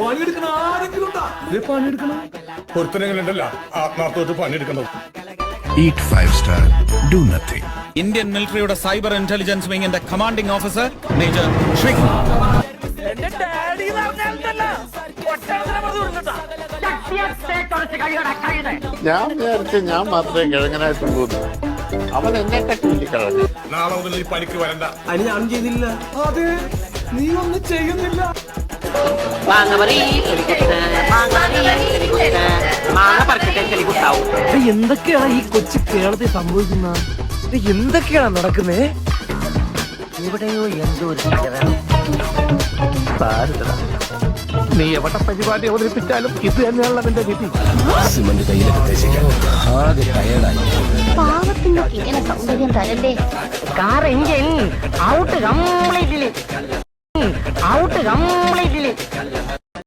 പണിയെടുക്കണ ആരെങ്കിലും പണിയെടുക്കണം ഒരുത്തനെങ്ങനെയുണ്ടല്ലോ ആത്മാർത്ഥമായിട്ട് പണിയെടുക്കണം. Eat 5-star, do nothing. Indian മിലിറ്ററിയുടെ സൈബർ ഇന്റലിജൻസ് വിങ്ങിന്റെ കമാൻഡിംഗ് ഓഫീസർ മേജർ ശ്രീകാന്ത്. ഞാൻ വിചാരിച്ചു ഞാൻ മാത്രമേ കിഴങ്ങനായിട്ടുള്ളൂ. അവൻ എന്നെ കട്ടി കിഴങ്ങ്. നാളെ മുതൽ ഈ പണിക്ക് വരണ്ട. അതിന് ഞാനും ചെയ്തില്ല. അതെ, നീ ഒന്നും ചെയ്യുന്നില്ല. എന്തൊക്കെയാണ് ഈ കൊച്ചു കേരളത്തിൽ സംഭവിക്കുന്നത്? എന്തൊക്കെയാണ് നടക്കുന്നേ? എവിടെയോ എന്തോ ഒരു നീ എവിടെ പരിപാടി അവതരിപ്പിച്ചാലും ഇത് തന്നെയാണല്ലോ നിന്റെ വിധി. സിമന്റ് കയ്യിലൊക്കെ ആകെ ടയർഡായി. പാവത്തിന്റെ ഇങ്ങനെ സൗന്ദര്യം തരല്ലേ. Car engine out completely.